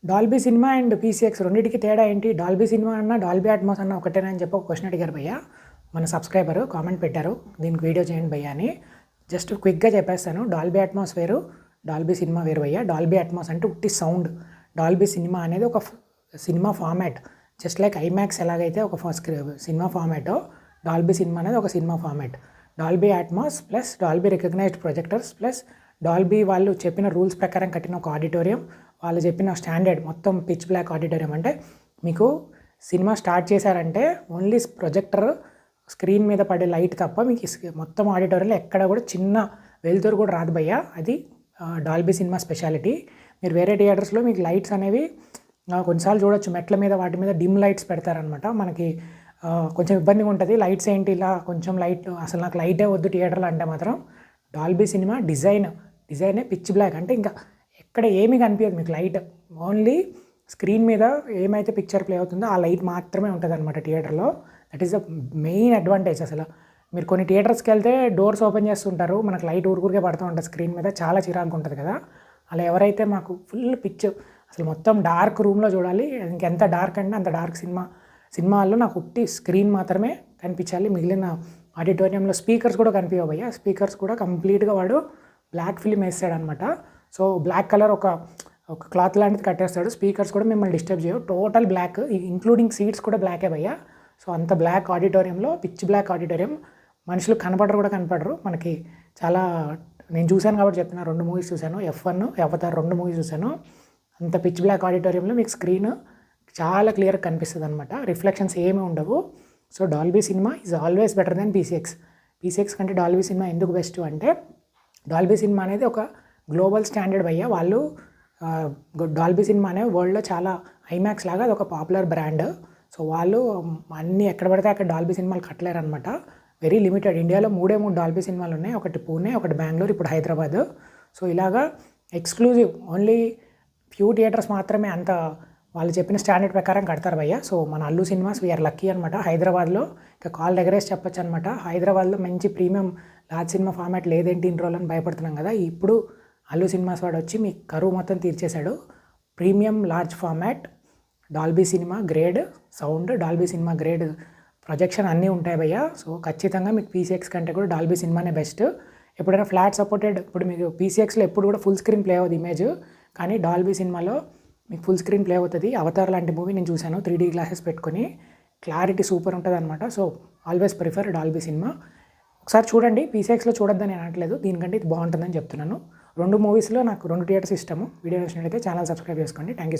Dolby cinema and PCX రెండిటికి తేడా ఏంటి? డాల్బీ సినిమా అన్నా, డాల్బీ అట్మాస్ అన్నా ఒకటేనా అని చెప్పి ఒక క్వశ్చన్ అడిగారు భయ్య. మన సబ్స్క్రైబరు కామెంట్ పెట్టారు, దీనికి వీడియో చేయండి భయ్య అని. జస్ట్ క్విక్గా చెప్పేస్తాను. డాల్బీ అట్మాస్ వేరు, డాల్బీ సినిమా వేరు భయ్య. డాల్బీ అట్మాస్ అంటే ఉట్టి సౌండ్. డాల్బీ సినిమా అనేది ఒక cinema format. Just like IMAX ఎలాగైతే ఒక సినిమా ఫార్మాటో, డాల్బీ సినిమా అనేది ఒక cinema format. Dolby Atmos plus Dolby recognised projectors plus Dolby వాళ్ళు చెప్పిన రూల్స్ ప్రకారం కట్టిన ఒక ఆడిటోరియం, వాళ్ళు చెప్పిన స్టాండర్డ్ మొత్తం పిచ్ బ్లాక్ ఆడిటోరియం. అంటే మీకు సినిమా స్టార్ట్ చేశారంటే ఓన్లీ ప్రొజెక్టర్ స్క్రీన్ మీద పడే లైట్ తప్ప మీకు మొత్తం ఆడిటోరియంలో ఎక్కడ కూడా చిన్న వెలుతురు కూడా రాదు భయ్య. అది డాల్బీ సినిమా స్పెషాలిటీ. మీరు వేరే థియేటర్స్లో మీకు లైట్స్ అనేవి కొన్నిసార్లు చూడొచ్చు, మెట్ల మీద వాటి మీద డిమ్ లైట్స్ పెడతారనమాట. మనకి కొంచెం ఇబ్బందిగా ఉంటుంది. లైట్స్ ఏంటి ఇలా కొంచెం లైట్, అసలు నాకు లైటే వద్దు థియేటర్లో అంటే మాత్రం డాల్బీ సినిమా డిజైనే పిచ్ బ్లాక్. అంటే ఇంకా ఎక్కడ ఏమీ కనిపించదు మీకు లైట్, ఓన్లీ స్క్రీన్ మీద ఏమైతే పిక్చర్ ప్లే అవుతుందో ఆ లైట్ మాత్రమే ఉంటుంది అనమాట థియేటర్లో. That is the main advantage. అసలు మీరు కొన్ని థియేటర్స్కి వెళ్తే డోర్స్ ఓపెన్ చేస్తుంటారు, మనకు లైట్ ఊరికే పడుతూ ఉంటుంది స్క్రీన్ మీద, చాలా చిరాకు ఉంటుంది కదా. అలా ఎవరైతే మాకు ఫుల్ పిచ్ అసలు మొత్తం డార్క్ రూమ్లో చూడాలి, ఇంకెంత డార్క్ అంటే అంత డార్క్ సినిమాల్లో నాకు ఉట్టి స్క్రీన్ మాత్రమే కనిపించాలి. మిగిలిన ఆడిటోరియంలో స్పీకర్స్ కూడా కనిపించబోయ్యా. స్పీకర్స్ కూడా కంప్లీట్గా వాడు బ్లాక్ ఫిల్మ్ వేస్తాడు అనమాట. సో బ్లాక్ కలర్ ఒక క్లాత్ లాంటిది కట్టేస్తాడు. స్పీకర్స్ కూడా మిమ్మల్ని డిస్టర్బ్ చేయవు, టోటల్ బ్లాక్, ఇంక్లూడింగ్ సీట్స్ కూడా బ్లాకే భయ్యా. సో అంత బ్లాక్ ఆడిటోరియంలో, పిచ్ బ్లాక్ ఆడిటోరియం, మనుషులు కనపడరు మనకి. చాలా నేను చూశాను కాబట్టి చెప్తున్నా, 2 మూవీస్ చూశాను, F1, అవతార్ 2 మూవీస్ చూశాను. అంత పిచ్ బ్లాక్ ఆడిటోరియంలో మీకు స్క్రీన్ చాలా క్లియర్గా కనిపిస్తుంది అనమాట, రిఫ్లెక్షన్స్ ఏమీ ఉండవు. So Dolby cinema is always better than PCX కంటే డాల్బీ సినిమా ఎందుకు బెస్ట్ అంటే, డాల్బీ సినిమా అనేది ఒక గ్లోబల్ స్టాండర్డ్ భయ్యా. వాళ్ళు డాల్బీ సినిమా అనే వరల్డ్లో చాలా ఐమాక్స్ లాగా అది ఒక పాపులర్ బ్రాండ్. సో వాళ్ళు అన్నీ ఎక్కడ పడితే అక్కడ డాల్బీ సినిమాలు కట్టలేరు అనమాట. Very limited. ఇండియాలో 3 డాల్బీ సినిమాలు ఉన్నాయి, ఒకటి పూణే, ఒకటి బెంగళూరు, ఇప్పుడు హైదరాబాద్. సో ఇలాగా ఎక్స్క్లూజివ్, ఓన్లీ ఫ్యూ థియేటర్స్ మాత్రమే అంత వాళ్ళు చెప్పిన స్టాండర్డ్ ప్రకారం కడతారు భయ్య. సో మన అల్లు సినిమాస్ వీఆర్ లక్కీ అనమాట. హైదరాబాద్లో ఇంకా కాల్ ఎగరేసి చెప్పొచ్చు అనమాట. హైదరాబాద్లో మంచి ప్రీమియం లార్జ్ సినిమా ఫార్మాట్ లేదేంటి ఇన్ని రోజులని భయపడుతున్నాం కదా, ఇప్పుడు అల్లు సినిమాస్ వాడు వచ్చి మీ కరువు మొత్తం తీర్చేశాడు. Premium large format, Dolby cinema grade sound, Dolby cinema grade projection అన్నీ ఉంటాయి భయ్య. సో ఖచ్చితంగా మీకు పీసీఎక్స్ కంటే కూడా డాల్బీ సినిమానే బెస్ట్. ఎప్పుడైనా ఫ్లాట్ సపోర్టెడ్, ఇప్పుడు మీకు పీసీఎక్స్లో ఎప్పుడు కూడా ఫుల్ స్క్రీన్ ప్లే అవుతుంది ఇమేజ్, కానీ డాల్బీ సినిమాలో మీకు ఫుల్ స్క్రీన్ ప్లే అవుతుంది. అవతార్ లాంటి మూవీ నేను చూశాను 3D గ్లాసెస్ పెట్టుకొని, క్లారిటీ సూపర్ ఉంటుంది అనమాట. So always prefer Dolby cinema. ఒకసారి చూడండి, పీసీఎక్స్లో చూడొద్దని నేను అనట్లేదు, దీనికంటే ఇది బాగుంటుందని చెప్తున్నాను. 2 మూవీస్లో నాకు 2 థియేటర్స్ ఇష్టము. వీడియో నచ్చినట్లయితే ఛానల్ సబ్స్క్రైబ్ చేసుకోండి. Thank you so much.